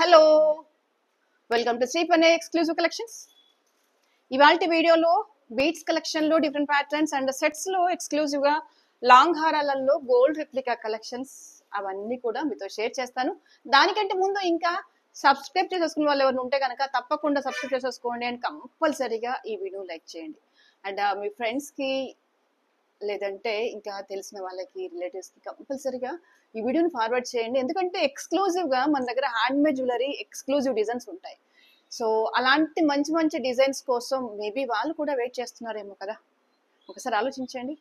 Hello, welcome to Sripane exclusive collections. ఇవాళ వీడియోలో beads collection లో డిఫరెంట్ ప్యాటర్న్స్ అండ్ సెట్స్ లో ఎక్స్క్లూజివ్ గా లాంగ్ హారాలలో గోల్డ్ రెప్లికా కలెక్షన్స్ అవన్నీ కూడా మీతో షేర్ చేస్తాను. దానికంటే ముందు ఇంకా సబ్స్క్రైబ్ చేసేసుకున్న వాళ్ళు ఎవరు ఉంటే కనుక తప్పకుండా సబ్స్క్రైబ్ చేసేసుకోండి అండ్ కంపల్సరీగా ఈ వీడియో లైక్ చేయండి. అండ్ మీ ఫ్రెండ్స్ కి లేదంటే ఇంకా తెలిసిన వాళ్ళకి రిలేటివ్స్ కి కంపల్సరీగా ఈ వీడియోని ఫార్వర్డ్ చేయండి. ఎందుకంటే ఎక్స్క్లూజివ్ గా మన దగ్గర hand made jewellery exclusive designs ఉంటాయి. సో అలాంటి మంచి మంచి డిజైన్స్ కోసం మేబీ వాళ్ళు కూడా వెయిట్ చేస్తున్నారేమో కదా, ఒకసారి ఆలోచించండి.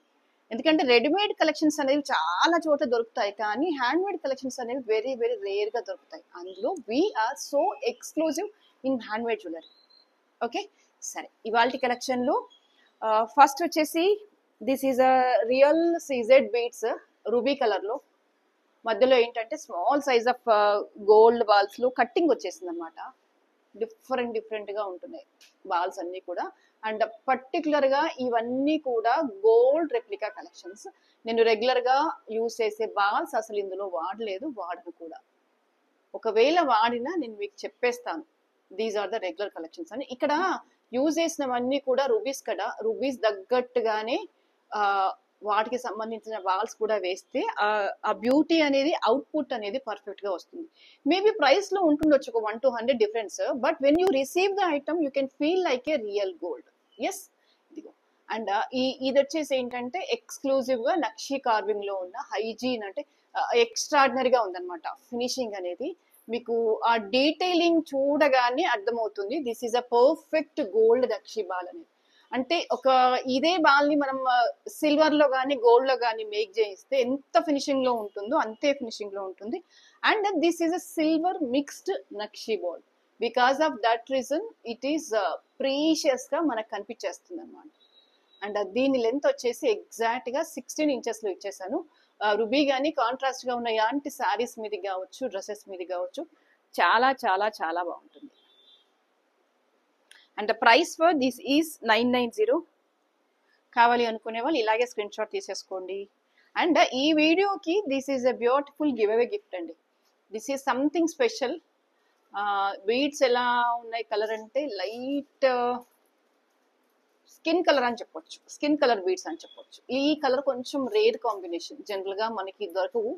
ఎందుకంటే రెడీమేడ్ కలెక్షన్స్ అనేవి చాలా చోట్ల దొరుకుతాయి, కానీ హ్యాండ్ మేడ్ కలెక్షన్స్ అనేవి వెరీ వెరీ రేర్ గా దొరుకుతాయి. అందులో we are so exclusive in hand made jewellery. Okay, సరే. ఇవాళ కలెక్షన్ లో ఫస్ట్ వచ్చేసి this is a real CZ beads ruby colour లో. మధ్యలో ఏంటంటే small size of gold balls లో కట్టింగ్ వచ్చేసింది అనమాట. డిఫరెంట్ గా ఉంటున్నాయి బాల్స్ అన్ని కూడా. అండ్ పర్టికులర్ గా ఇవన్నీ కూడా గోల్డ్ రెప్లికా కలెక్షన్స్. నేను రెగ్యులర్ గా యూజ్ చేసే బాల్స్ అసలు ఇందులో వాడను కూడా. ఒకవేళ వాడినా నేను మీకు చెప్పేస్తాను these are the regular collections అని. ఇక్కడ యూజ్ చేసినవన్నీ కూడా రూబీస్ కదా, రూబీస్ తగ్గట్టుగానే వాటికి సంబంధించిన బాల్స్ కూడా వేస్తే ఆ బ్యూటీ అనేది అవుట్పుట్ అనేది పర్ఫెక్ట్ గా వస్తుంది. మేబీ ప్రైస్ లో ఉంటుండొచ్చు ఒక 100-200 difference, but when you receive the item you can feel like a real gold. Yes, ఇదిగో. అండ్ ఇది వచ్చేసి ఏంటంటే ఎక్స్క్లూజివ్ గా నక్షి కార్వింగ్ లో ఉన్న హైజీన్, అంటే ఎక్స్ట్రాడినరీగా ఉందన్నమాట ఫినిషింగ్ అనేది. మీకు ఆ డీటెయిలింగ్ చూడగానే అర్థమవుతుంది this is a perfect gold nakshi ball అనేది. అంటే ఒక ఇదే బాల్ ని మనం సిల్వర్ లో గానీ గోల్డ్ లో గానీ మేక్ చేయిస్తే ఎంత ఫినిషింగ్ లో ఉంటుందో అంతే ఫినిషింగ్ లో ఉంటుంది. And this is a silver mixed nakshi ball. Because of that reason it is precious గా మనకు కనిపించేస్తుంది అనమాట. అండ్ దీని లెంత్ వచ్చేసి ఎగ్జాక్ట్ గా 16 ఇంచెస్ లో ఇచ్చేసాను. రుబీ గానీ కాంట్రాస్ట్ గా ఉన్న ఇలాంటి శారీస్ మీద కావచ్చు, డ్రెస్సెస్ మీద కావచ్చు, చాలా చాలా చాలా బాగుంటుంది. And price for this is 990. కావాలి అనుకునే వాళ్ళు ఇలాగే స్క్రీన్ షాట్ తీసేసుకోండి. అండ్ ఈ వీడియోకి this is a beautiful giveaway gift అండి. This is something special. Beads ఎలా ఉన్నాయి కలర్ అంటే లైట్ స్కిన్ కలర్ అని చెప్పొచ్చు, స్కిన్ కలర్ బీడ్స్ అని చెప్పొచ్చు. ఈ కలర్ కొంచెం రేర్ కాంబినేషన్, జనరల్ గా మనకి దొరకవు.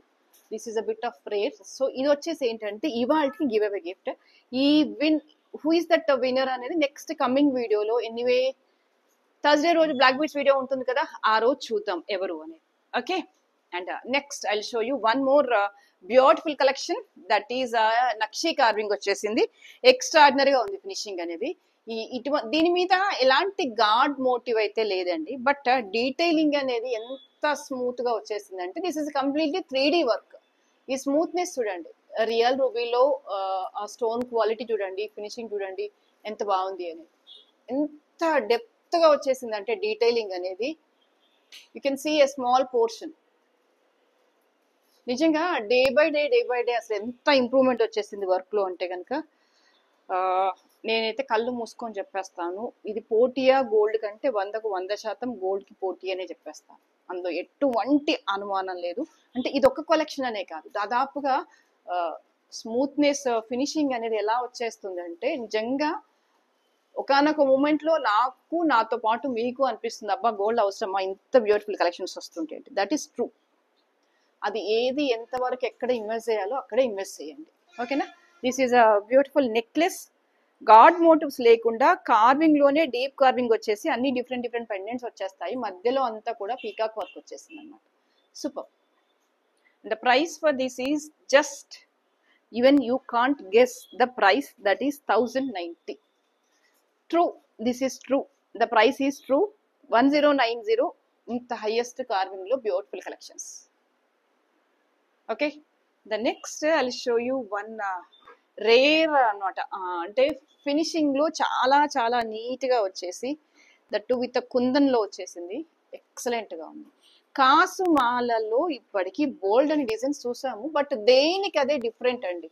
This is a bit of rare. So ఇది వచ్చేసి ఏంటంటే ఇవాళకి గివ్ అవే గిఫ్ట్. ఈ హూ ఇస్ దట్ విన్నర్ అనేది నెక్స్ట్ కమింగ్ వీడియోలో, ఎనీవే థర్స్డే రోజు బ్లాక్ బీచ్ వీడియో ఉంటుంది కదా, ఆ రోజు చూద్దాం ఎవరు అనేది. Okay, and next I show you one more beautiful collection. That is nakshi carving వచ్చేసింది. ఎక్స్ట్రాడినరీగా ఉంది ఫినిషింగ్ అనేది. దీని మీద ఎలాంటి గాడ్ మోటివ్ అయితే లేదండి, బట్ డీటెయిలింగ్ అనేది ఎంత స్మూత్ గా వచ్చేసింది అంటే this is completely 3D work. ఈ స్మూత్నెస్ చూడండి, రియల్ రూబీలో ఆ స్టోన్ క్వాలిటీ చూడండి, ఫినిషింగ్ చూడండి ఎంత బాగుంది అని. ఎంత డెప్త్ గా వచ్చేసింది అంటే డీటెయిలింగ్ అనేది. You can see a small portion. నిజంగా డే బై డే అసలు ఎంత ఇంప్రూవ్మెంట్ వచ్చేసింది వర్క్ లో అంటే కనుక నేనైతే కళ్ళు మూసుకొని చెప్పేస్తాను, ఇది పోటీయా గోల్డ్ కంటే 100కు 100% గోల్డ్ కి పోటీ అనే చెప్పేస్తాను. అందులో ఎటువంటి అనుమానం లేదు. అంటే ఇది ఒక కలెక్షన్ అనే కాదు, దాదాపుగా స్మూత్నెస్ ఫినిషింగ్ అనేది ఎలా వచ్చేస్తుంది అంటే నిజంగా ఒకనొక మూమెంట్ లో నాతో పాటు మీకు అనిపిస్తుంది, అబ్బా గోల్డ్ అవసరమా ఇంత బ్యూటిఫుల్ కలెక్షన్స్ వస్తుంటే. That is true. అది ఏది ఎంతవరకు ఎక్కడ ఇన్వెస్ట్ చేయాలో అక్కడే ఇన్వెస్ట్ చేయండి. ఓకేనా. This is a beautiful necklace. God motives లేకుండా కార్వింగ్ లోనే డీప్ కార్వింగ్ వచ్చేసి అన్ని డిఫరెంట్ పెండెంట్స్ వచ్చేస్తాయి. మధ్యలో అంతా కూడా పీకాక్ వర్క్ వచ్చేసింది అనమాట. Super. The price for this is just, even you can't guess the price, that is 1090. True, this is true, the price is true. 1090. ఇంత హైయెస్ట్ కార్వింగ్ లో beautiful collections. Okay, the next I will show you one rare అన్నమాట. అంటే finishing లో చాలా చాలా neat గా వచ్చేసి that with kundan లో వచ్చేసింది. ఎక్సలెంట్ గా ఉంది. కాసు మాలలో ఇప్పటికి బోల్డ్ అని డిజైన్స్ చూసాము, బట్ దేనికి అదే డిఫరెంట్ అండి,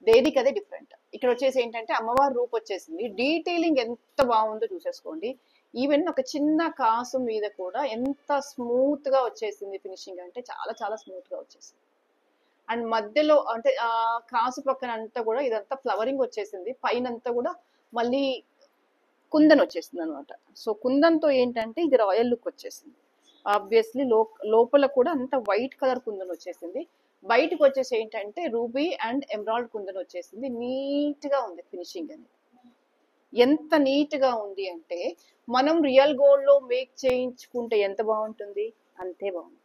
దేనికి అదే డిఫరెంట్. ఇక్కడ వచ్చేసి ఏంటంటే అమ్మవారి రూప్ వచ్చేసింది. డీటెయిలింగ్ ఎంత బాగుందో చూసేసుకోండి. ఈవెన్ ఒక చిన్న కాసు మీద కూడా ఎంత స్మూత్ గా వచ్చేసింది ఫినిషింగ్ అంటే చాలా చాలా స్మూత్ గా వచ్చేసింది. అండ్ మధ్యలో అంటే కాసు పక్కన అంతా కూడా ఇదంతా ఫ్లవరింగ్ వచ్చేసింది, పైన అంతా కూడా మళ్ళీ కుందన్ వచ్చేసింది అనమాట. సో కుందన్తో ఏంటంటే ఇది రాయల్ లుక్ వచ్చేసింది. ఆబ్వియస్లీ లోపల కూడా అంత వైట్ కలర్ కుందన్ వచ్చేసింది, బయటకు వచ్చేసి ఏంటంటే రూబీ అండ్ ఎమరాల్డ్ కుందన్ వచ్చేసింది. నీట్ గా ఉంది ఫినిషింగ్ అనేది. ఎంత నీట్ గా ఉంది అంటే మనం రియల్ గోల్డ్ లో మేక్ చేయించుకుంటే ఎంత బాగుంటుంది, అంతే బాగుంది.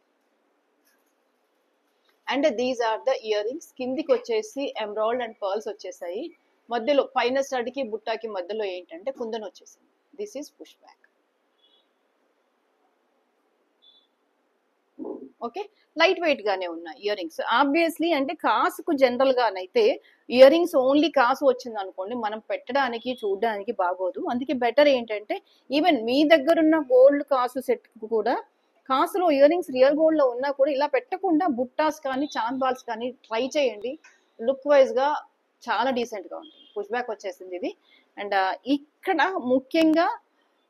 And these are the earrings. కిందికి వచ్చేసి ఎమరాల్డ్ అండ్ పర్ల్స్ వచ్చేసాయి, మధ్యలో పైన స్టడ్కి బుట్టాకి మధ్యలో ఏంటంటే కుందన్ వచ్చేసింది. This is push back. Okay, light weight గానే ఉన్నాయి ఇయర్ రింగ్స్. ఆబ్వియస్లీ అంటే కాసుకు జనరల్ గానైతే ఇయర్ రింగ్స్ ఓన్లీ కాసు వచ్చింది అనుకోండి, మనం పెట్టడానికి చూడడానికి బాగోదు. అందుకే బెటర్ ఏంటంటే ఈవెన్ మీ దగ్గర ఉన్న గోల్డ్ కాసు సెట్ కూడా కాసులో ఇయర్ రింగ్స్ రియల్ గోల్డ్ లో ఉన్నా కూడా ఇలా పెట్టకుండా బుట్టాస్ కానీ చాంద్ బాల్స్ కానీ ట్రై చేయండి. లుక్ వైజ్ గా చాలా డీసెంట్ గా ఉంటుంది. పుష్ బ్యాక్ వచ్చేసింది ఇది. అండ్ ఇక్కడ ముఖ్యంగా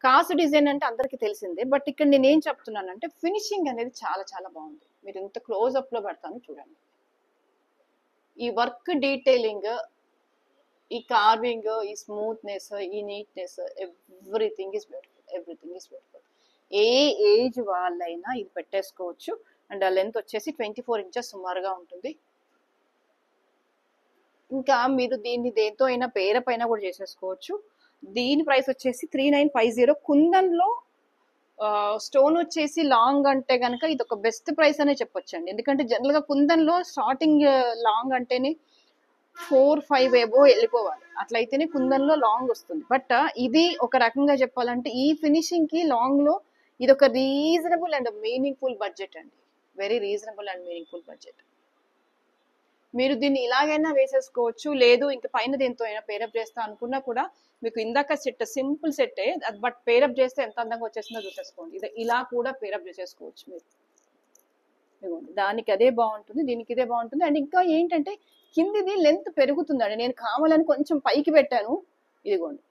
కాసు డిజైన్ అంటే అందరికి తెలిసిందే, బట్ ఇక్కడ నేను ఏం చెప్తున్నానంటే ఫినిషింగ్ అనేది చాలా చాలా బాగుంది. మీరు ఇంత క్లోజ్ అప్ లో పెడతాను చూడండి. ఈ వర్క్ డీటెయిలింగ్, ఈ కార్వింగ్, ఈ స్మూత్నెస్, ఈ neatness, everything is beautiful, everything is beautiful. A age వాళ్ళైనా ఇది పెట్టేసుకోవచ్చు. అండ్ ఆ లెంత్ వచ్చేసి 24 ఇంచెస్ సుమారుగా ఉంటుంది. ఇంకా మీరు దీన్ని దేంతో అయినా పేర పైన కూడా చేసేసుకోవచ్చు. దీని ప్రైస్ వచ్చేసి 3950. కుందన్ లో స్టోన్ వచ్చేసి లాంగ్ అంటే కనుక ఇది ఒక బెస్ట్ ప్రైస్ అనే చెప్పొచ్చండి. ఎందుకంటే జనరల్ గా కుందన్ లో స్టార్టింగ్ లాంగ్ అంటేనే 4-5 ఏబో వెళ్ళిపోవాలి, అట్లయితేనే కుందన్ లో లాంగ్ వస్తుంది. బట్ ఇది ఒక రకంగా చెప్పాలంటే ఈ ఫినిషింగ్ కి లాంగ్ లో ఇది ఒక రీజనబుల్ అండ్ మీనింగ్ఫుల్ బడ్జెట్ అండి. Very reasonable and meaningful budget. మీరు దీన్ని ఇలాగైనా వేసేసుకోవచ్చు, లేదు ఇంకా పైన దేంతో అయినా పేరప్ చేస్తా అనుకున్నా కూడా మీకు ఇందాక సెట్ సింపుల్ సెట్టే, బట్ పేరప్ చేస్తే ఎంత అందంగా వచ్చేసిందో చూసేసుకోండి. ఇది ఇలా కూడా పేరప్ చేసేసుకోవచ్చు మీరు. దానికి అదే బాగుంటుంది, దీనికి ఇదే బాగుంటుంది. అండ్ ఇంకా ఏంటంటే కిందిది లెంత్ పెరుగుతుందండి. నేను కావాలని కొంచెం పైకి పెట్టాను, ఇదిగోండి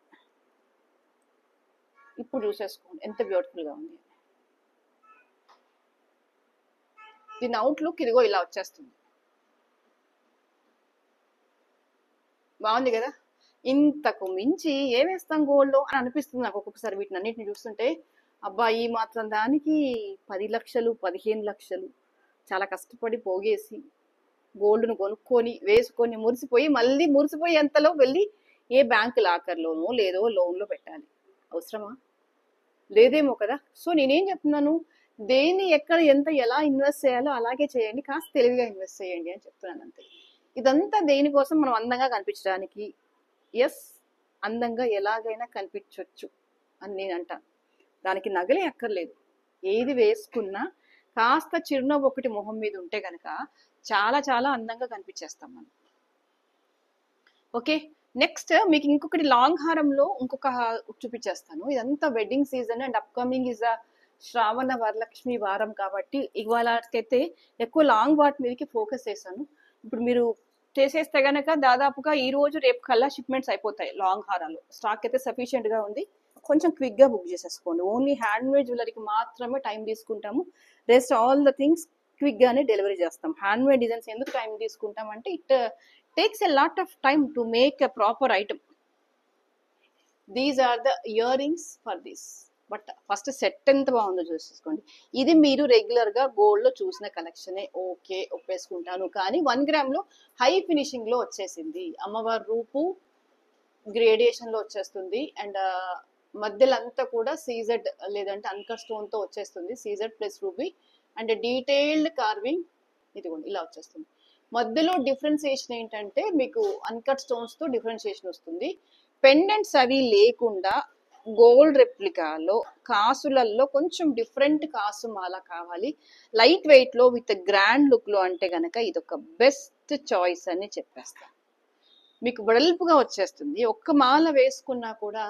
ఇప్పుడు చూసేసుకోండి ఎంత బ్యూటిఫుల్ గా ఉంది. దీని అవుట్లుక్ ఇదిగో ఇలా వచ్చేస్తుంది. బాగుంది కదా. ఇంతకు మించి ఏమేస్తాం గోల్డ్ అని అనిపిస్తుంది నాకు ఒక్కొక్కసారి వీటిని అన్నిటిని చూస్తుంటే. అబ్బా ఈ మాత్రం దానికి 10 లక్షలు 15 లక్షలు చాలా కష్టపడి పోగేసి గోల్డ్ను కొనుక్కొని వేసుకొని మురిసిపోయి మళ్ళీ మురిసిపోయి ఎంతలో వెళ్ళి ఏ బ్యాంక్ లాకర్లోనో లేదో లోన్లో పెట్టాలి. అవసరమా? లేదేమో కదా. సో నేనేం చెప్తున్నాను, దేన్ని ఎక్కడ ఎంత ఎలా ఇన్వెస్ట్ చేయాలో అలాగే చేయండి, కాస్త తెలివిగా ఇన్వెస్ట్ చేయండి అని చెప్తున్నాను అంతే. ఇదంతా దేనికోసం, మనం అందంగా కనిపించడానికి. ఎస్, అందంగా ఎలాగైనా కనిపించవచ్చు అని నేను అంటాను. దానికి నగలే అక్కర్లేదు, ఏది వేసుకున్నా కాస్త చిరునవ్వు ఒకటి మొహం మీద ఉంటే కనుక చాలా చాలా అందంగా కనిపించేస్తాం మనం. ఓకే, నెక్స్ట్ మీకు ఇంకొకటి లాంగ్ హారంలో ఇంకొక చూపించేస్తాను. ఇదంతా wedding season and upcoming is a Shravana Varalakshmi వారం కాబట్టి ఇవాళకైతే ఎక్కువ లాంగ్ వాటి మీదకి ఫోకస్ చేశాను. ఇప్పుడు మీరు చేసేస్తే గనక దాదాపుగా ఈ రోజు రేపు కల్లా షిప్మెంట్స్ అయిపోతాయి. లాంగ్ హారాలు స్టాక్ అయితే సఫిషియెంట్ గా ఉంది, కొంచెం క్విక్ గా బుక్ చేసేసుకోండి. ఓన్లీ హ్యాండ్ మేడ్ జ్యువెలరీకి మాత్రమే టైం తీసుకుంటాము, rest all the things quick గానే డెలివరీ చేస్తాం. హ్యాండ్ మేడ్ డిజైన్స్ ఎందుకు టైం తీసుకుంటాం అంటే it takes a lot of time to make a proper item. These are the earrings for this. But first set ఎంత బాగుందో చూసేసుకోండి. ఇది మీరు రెగ్యులర్ గా గోల్డ్ లో చూసిన కలెక్షనే, ఓకే ఒప్పేసుకుంటాను. కానీ 1 గ్రామ్ లో హై ఫినిషింగ్ లో వచ్చేసింది. అమ్మవారి రూపు గ్రేడియేషన్ లో వచ్చేస్తుంది. అండ్ మధ్యలో అంతా కూడా సీజెడ్ లేదంటే అన్కట్ స్టోన్ తో వచ్చేస్తుంది, CZ plus ruby and detailed carving ఇదిగోండి ఇలా వచ్చేస్తుంది. మధ్యలో డిఫరెన్సియేషన్ ఏంటంటే మీకు అన్కట్ స్టోన్స్ తో డిఫరెన్సియేషన్ వస్తుంది. పెండెంట్స్ అవి లేకుండా గోల్డ్ రెప్లికాలో కాసులలో కొంచెం డిఫరెంట్ కాసు మాల కావాలి, లైట్ వెయిట్ లో విత్ గ్రాండ్ లుక్ లో అంటే గనక ఇది ఒక బెస్ట్ చాయిస్ అని చెప్పేస్తా. మీకు వెడల్పుగా వచ్చేస్తుంది, ఒక్క మాల వేసుకున్నా కూడా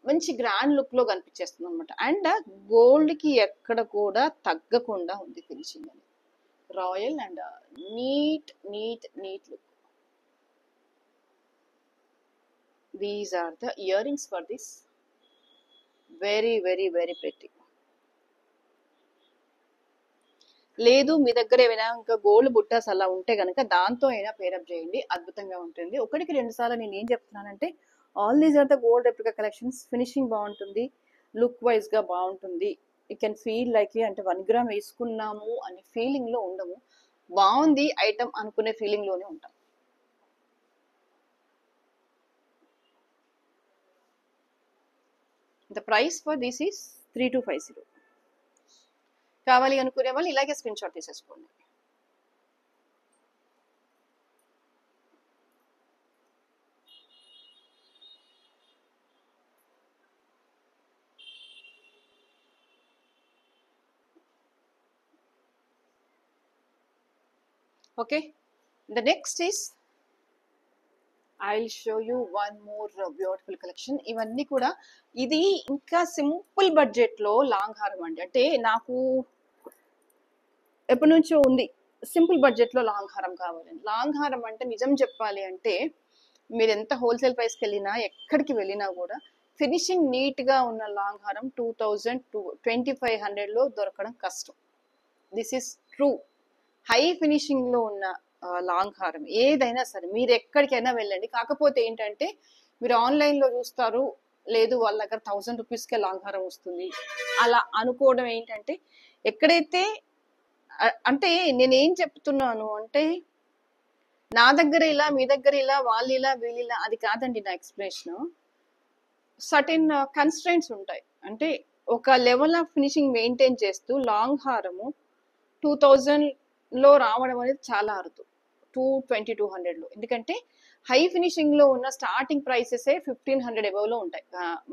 మంచి గ్రాండ్ లుక్ లో కనిపించేస్తుంది అనమాట. అండ్ గోల్డ్ కి ఎక్కడ కూడా తగ్గకుండా ఉంది ఫినిషింగ్ అని. Royal and neat neat neat look. These are the earrings for this. Very very very pretty. లేదు మీ దగ్గర ఏమైనా ఇంకా గోల్డ్ బుట్టాస్ అలా ఉంటే కనుక దాంతో అయినా పేరప్ చేయండి, అద్భుతంగా ఉంటుంది. ఒకటికి 2 సార్లు నేను ఏం చెప్తున్నానంటే all these are the gold replica collections. Finishing బాగుంటుంది, లుక్ వైజ్ గా బాగుంటుంది. యూ కెన్ ఫీల్ లైక్ అంటే 1 గ్రామ్ వేసుకున్నాము అనే ఫీలింగ్ లో ఉండము, బాగుంది ఐటమ్ అనుకునే ఫీలింగ్ లోనే ఉంటాం. The price for this is 3250. కావాలి అనుకునే వాళ్ళు ఇలాగే స్క్రీన్ షాట్ తీసేసుకోండి. Okay, the next is I will show you one more beautiful collection. ఇవన్నీ కూడా ఇది ఇంకా సింపుల్ బడ్జెట్ లో లాంగ్ హారం అండి. అంటే నాకు ఎప్పటి నుంచో ఉంది సింపుల్ బడ్జెట్ లో లాంగ్ హారం కావాలని. లాంగ్ హారం అంటే నిజం చెప్పాలి అంటే మీరు ఎంత హోల్సేల్ ప్రైస్కి వెళ్ళినా ఎక్కడికి వెళ్ళినా కూడా ఫినిషింగ్ నీట్ గా ఉన్న లాంగ్ హారం 2500 లో దొరకడం కష్టం. This is true. High finishing లో ఉన్న లాంగ్ హారం ఏదైనా సరే మీరు ఎక్కడికైనా వెళ్ళండి. కాకపోతే ఏంటంటే మీరు ఆన్లైన్ లో చూస్తారు, లేదు వాళ్ళ దగ్గర 1000 రూపీస్కే లాంగ్ హారం వస్తుంది అలా అనుకోవడం ఏంటంటే, ఎక్కడైతే అంటే నేనేం చెప్తున్నాను అంటే నా దగ్గర ఇలా మీ దగ్గర ఇలా వాళ్ళు ఇలా వీళ్ళు ఇలా అది కాదండి నా ఎక్స్ప్లెనేషన్. సర్టెన్ కన్స్ట్రైంట్స్ ఉంటాయి. అంటే ఒక లెవెల్ ఆఫ్ ఫినిషింగ్ మెయింటైన్ చేస్తూ లాంగ్ హారము 2000 లో రావడం అనేది చాలా అరుదు, 200 లో. ఎందుకంటే హై ఫినిషింగ్ లో ఉన్న స్టార్టింగ్ ప్రైసెస్ 1500 అబవ్ లో ఉంటాయి.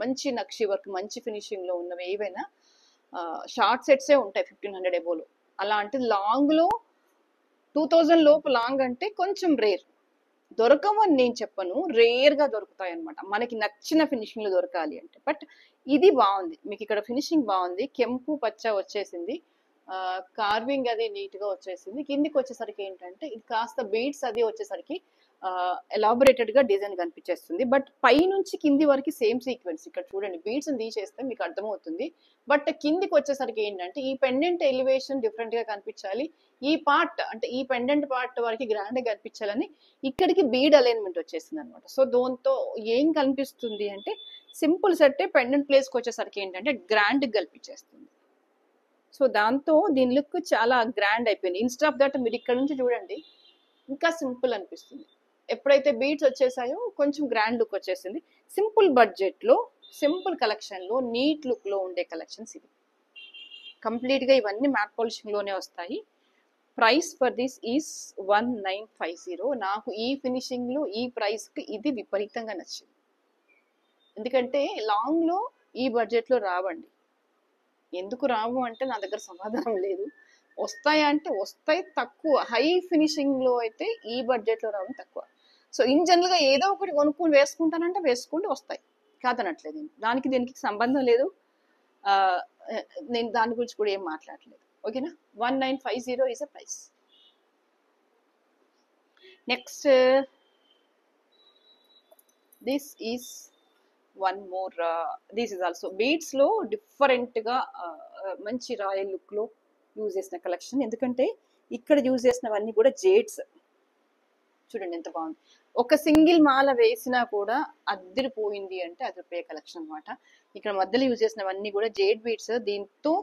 మంచి నక్షి వర్క్ మంచి ఫినిషింగ్ లో ఉన్నవి ఏవైనా షార్ట్ సెట్సే ఉంటాయి 1500 అబవ్ లో. అలాంటిది లాంగ్ లో 2000 లోపు లాంగ్ అంటే కొంచెం రేర్. దొరకవని నేను చెప్పను, రేర్ గా దొరుకుతాయి అనమాట మనకి నచ్చిన ఫినిషింగ్ లో దొరకాలి అంటే. బట్ ఇది బాగుంది, మీకు ఇక్కడ ఫినిషింగ్ బాగుంది, కెంపు పచ్చ వచ్చేసింది, కార్వింగ్ అది నీట్ గా వచ్చేసింది. కిందికి వచ్చేసరికి ఏంటంటే ఇది కాస్త బీడ్స్ అది వచ్చేసరికి ఎలాబొరేటెడ్ గా డిజైన్ కనిపించేస్తుంది. బట్ పై నుంచి కింది వరకు సేమ్ సీక్వెన్స్. ఇక్కడ చూడండి బీడ్స్ తీసేస్తే మీకు అర్థమవుతుంది. బట్ కిందికి వచ్చేసరికి ఏంటంటే ఈ పెండెంట్ ఎలివేషన్ డిఫరెంట్ గా కనిపించాలి, ఈ పార్ట్ అంటే ఈ పెండెంట్ పార్ట్ వరకు గ్రాండ్ గా కనిపించాలని ఇక్కడికి బీడ్ అలైన్మెంట్ వచ్చేసింది అనమాట. సో దాంతో ఏం కనిపిస్తుంది అంటే సింపుల్ సెట్ పెండెంట్ ప్లేస్ కి వచ్చేసరికి ఏంటంటే గ్రాండ్ కనిపించేస్తుంది. సో దాంతో దీని లుక్ చాలా గ్రాండ్ అయిపోయింది. ఇన్స్టెడ్ ఆఫ్ దట్ మీరు ఇక్కడ నుంచి చూడండి ఇంకా సింపుల్ అనిపిస్తుంది. ఎప్పుడైతే బీట్స్ వచ్చేసాయో కొంచెం గ్రాండ్ లుక్ వచ్చేసింది. సింపుల్ బడ్జెట్ లో సింపుల్ కలెక్షన్ లో నీట్ లుక్ లో ఉండే కలెక్షన్స్ ఇది. కంప్లీట్ గా ఇవన్నీ మ్యాట్ పాలిషింగ్ లోనే వస్తాయి. Price for this is 1950. నాకు ఈ ఫినిషింగ్ లో ఈ ప్రైస్ కి ఇది విపరీతంగా నచ్చింది. ఎందుకంటే లాంగ్ లో ఈ బడ్జెట్ లో రావండి. ఎందుకు రావు అంటే నా దగ్గర సమాధానం లేదు. వస్తాయా అంటే వస్తాయి, తక్కువ. హై ఫినిషింగ్ లో అయితే ఈ బడ్జెట్ లో రావడం తక్కువ. సో ఇన్ జనరల్ గా ఏదో ఒకటి కొనుక్కొని వేసుకుంటానంటే వేసుకుంటే వస్తాయి, కాదనట్లేదు. దానికి దీనికి సంబంధం లేదు. నేను దాని గురించి కూడా ఏం మాట్లాడలేదు. ఓకేనా, 1950 is a price. Next this is one more. This is also beads లో డిఫరెంట్ గా మంచి రాయల్ లుక్ లో యూజ్ చేసిన కలెక్షన్. ఎందుకంటే ఇక్కడ యూజ్ చేసినవన్నీ కూడా జేడ్స్. చూడండి ఎంత బాగుంది. ఒక సింగిల్ మాల వేసినా కూడా అద్దరిపోయింది అంటే అదిరిపోయే కలెక్షన్ అనమాట. ఇక్కడ మధ్యలో యూజ్ చేసినవన్నీ కూడా జేడ్ బీడ్స్. దీంతో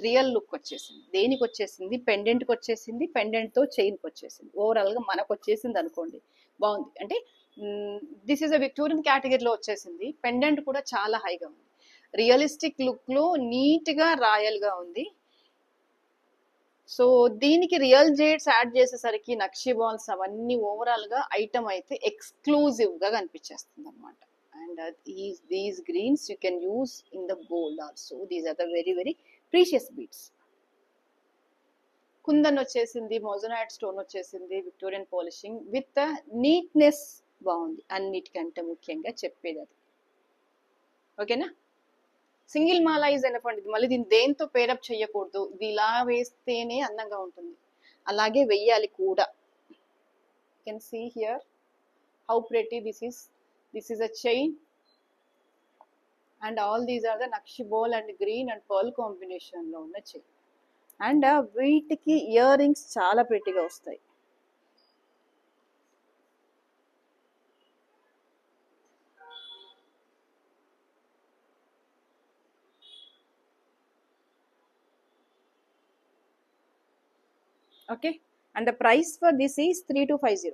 రియల్ లుక్ వచ్చేసింది. దేనికి వచ్చేసింది? పెండెంట్ కి వచ్చేసింది, పెండెంట్ తో చైన్ కి వచ్చేసింది. ఓవరాల్ గా మనకు వచ్చేసింది అనుకోండి, బాగుంది. అంటే దిస్ ఈస్ అ విక్టోరియన్ కేటగిరీలో వచ్చేసింది. పెండెంట్ కూడా చాలా హైగా ఉంది, రియలిస్టిక్ లుక్ లో నీట్ గా రాయల్ గా ఉంది. సో దీనికి రియల్ జేడ్స్ యాడ్ చేసేసరికి నక్షి బాల్స్ అవన్నీ ఓవరాల్ గా ఐటమ్ అయితే ఎక్స్క్లూజివ్ గా కనిపించేస్తుంది అనమాట. And these greens you can use in the gold also. These are the very very precious beads. Kundan వచ్చేసింది, మొజనైట్ స్టోన్ వచ్చేసింది, విక్టోరియన్ పాలిషింగ్ విత్ నీట్నెస్ బాగుంది. అన్నిటికంటే ముఖ్యంగా చెప్పేది అది. ఓకేనా, సింగిల్ మాలా ఈజ్ ఎనఫ్ అండి. మళ్ళీ దీన్ని దేంతో పేరప్ చేయకూడదు, ఇది ఇలా వేస్తేనే అందంగా ఉంటుంది, అలాగే వెయ్యాలి కూడా. You can see here how pretty this is. This is a chain and all these are the nakshi ball and green and pearl combination లో ఉన్న చైన్. అండ్ వీటికి ఇయర్ రింగ్స్ చాలా ప్రిటీగా వస్తాయి. Okay, and the price for this is 3250.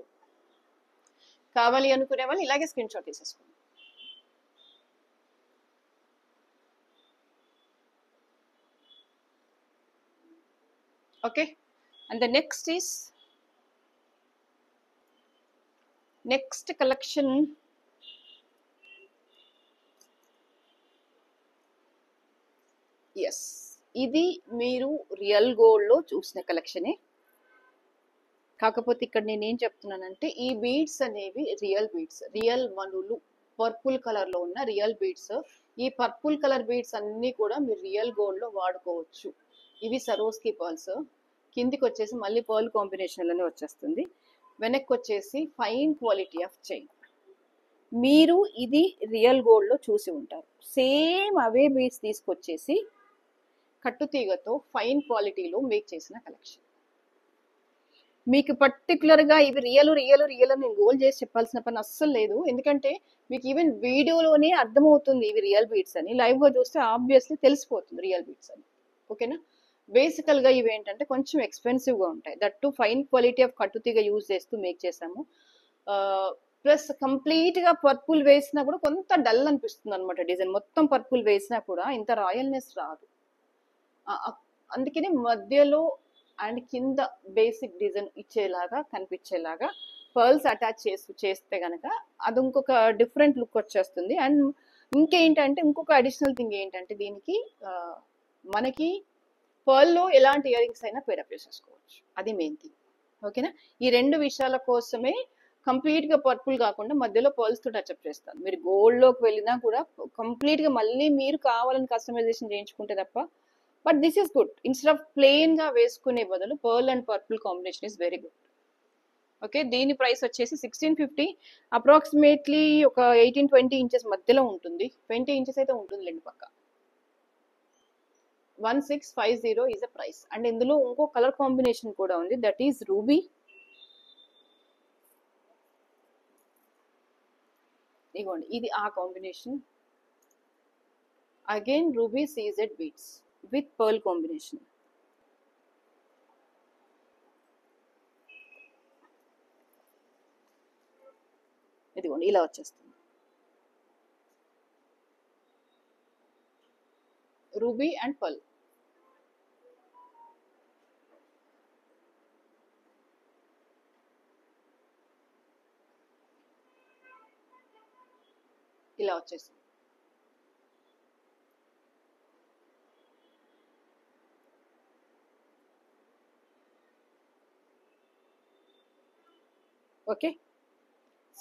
కావాలి అనుకునే వాళ్ళు ఇలాగే స్క్రీన్ షాట్ తీసేసుకోండి. Okay, and the next collection yes, ఇది మీరు రియల్ గోల్డ్లో చూసిన కలెక్షనే. కాకపోతే ఇక్కడ నేనేం చెప్తున్నానంటే ఈ బీడ్స్ అనేవి రియల్ బీడ్స్, రియల్ మనులు పర్పుల్ కలర్లో ఉన్న రియల్ బీడ్స్. ఈ పర్పుల్ కలర్ బీడ్స్ అన్నీ కూడా మీరు రియల్ గోల్డ్లో వాడుకోవచ్చు. ఇవి సరోస్కి పర్ల్స్. కిందికి వచ్చేసి మళ్ళీ పర్ల్ కాంబినేషన్లోనే వచ్చేస్తుంది. వెనక్కి వచ్చేసి ఫైన్ క్వాలిటీ ఆఫ్ చైన్. మీరు ఇది రియల్ గోల్డ్లో చూసి ఉంటారు. సేమ్ అవే బీడ్స్ తీసుకొచ్చేసి కట్టుతీగతో ఫైన్ క్వాలిటీలో మేక్ చేసిన కలెక్షన్. మీకు పర్టికులర్గా ఇవి రియల్ అని నేను గోల్ చేసి చెప్పాల్సిన పని అస్సలు లేదు. ఎందుకంటే మీకు ఈవెన్ వీడియోలోనే అర్థమవుతుంది ఇవి రియల్ బీడ్స్ అని. లైవ్గా చూస్తే ఆబ్వియస్లీ తెలిసిపోతుంది రియల్ బీడ్స్ అని. ఓకేనా? బేసికల్గా ఇవి ఏంటంటే కొంచెం ఎక్స్పెన్సివ్గా ఉంటాయి. That to fine quality of కట్టుతీగ యూజ్ చేస్తూ మేక్ చేసాము. ప్లస్ కంప్లీట్గా పర్పుల్ వేసినా కూడా కొంత డల్ అనిపిస్తుంది అనమాట. డిజైన్ మొత్తం పర్పుల్ వేసినా కూడా ఇంత రాయల్నెస్ రాదు. అందుకని మధ్యలో అండ్ కింద బేసిక్ డిజైన్ ఇచ్చేలాగా కనిపించేలాగా పర్ల్స్ అటాచ్ చేస్తే కనుక అది ఇంకొక డిఫరెంట్ లుక్ వచ్చేస్తుంది. అండ్ ఇంకేంటంటే ఇంకొక అడిషనల్ థింగ్ ఏంటంటే దీనికి మనకి పర్ల్లో ఎలాంటి ఇయర్ రింగ్స్ అయినా పేరప్ చేసేసుకోవచ్చు. అది మెయిన్ థింగ్. ఓకేనా? ఈ రెండు విషయాల కోసమే కంప్లీట్గా పర్పుల్ కాకుండా మధ్యలో పర్ల్స్తో టచ్అప్ చేస్తాను. మీరు గోల్డ్లోకి వెళ్ళినా కూడా కంప్లీట్గా మళ్ళీ మీరు కావాలని కస్టమైజేషన్ చేయించుకుంటే తప్ప. But this is good. Instead of plain గా వేసుకునే బదులు pearl and purple combination is very good. Okay, దీని ప్రైస్ వచ్చేసి 1650. అప్రాక్సిమేట్లీ ఒక 18-20 ఇంచెస్ మధ్యలో ఉంటుంది. 20 ఇంచెస్ అయితే ఉంటుంది లేండి పక్క. 1650 ఈజ్ అ ప్రైస్. అండ్ ఇందులో ఇంకో కలర్ కాంబినేషన్ కూడా ఉంది, దట్ ఈస్ రూబీ. ఇగోండి, ఇది ఆ combination. Again ruby CZ beads with pearl combination. ఇదిగోండి ఇలా వచ్చేస్తుంది. Ruby and pearl. ఇలా వచ్చేస్తుంది. Okay,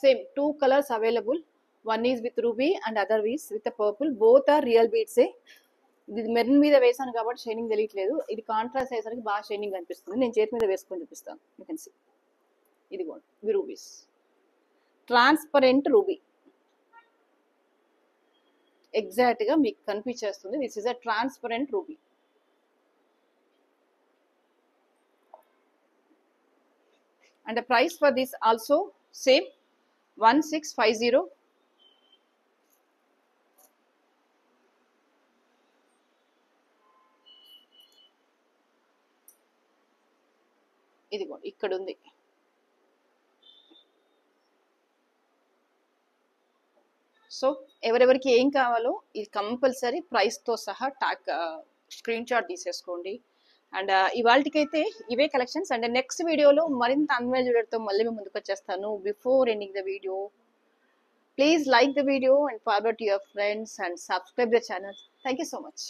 same 2 colors available. One is with ruby and other is with a purple. Both are real beads. ఇది maroon మీద వేసాను కాబట్టి షైనింగ్ తెలియట్లేదు. ఇది కాంట్రాస్ట్ అయ్యేసరికి బాగా షైనింగ్ అనిపిస్తుంది. నేను చేతి మీద వేసుకొని చూపిస్తాను. You can see. ఇది కూడా ఇవి రూబీస్, ట్రాన్స్పరెంట్ రూబీ. ఎగ్జాక్ట్గా మీకు కనిపించేస్తుంది. This is a transparent ruby. And the price for this also same, 1650. ఇదిగో ఇక్కడ ఉంది. సో ఎవరెవరికి ఏం కావాలో ఇది కంపల్సరీ ప్రైస్తో సహా స్క్రీన్ షాట్ తీసేసుకోండి. అండ్ ఇవాళకైతే ఇవే కలెక్షన్స్. అండ్ నెక్స్ట్ వీడియోలో మరింత అన్వేల్ జ్యువెలరీతో మళ్ళీ మేము ముందుకు వచ్చేస్తాను. Before ending the video, please like the video and forward to your friends and subscribe the channel. Thank you so much.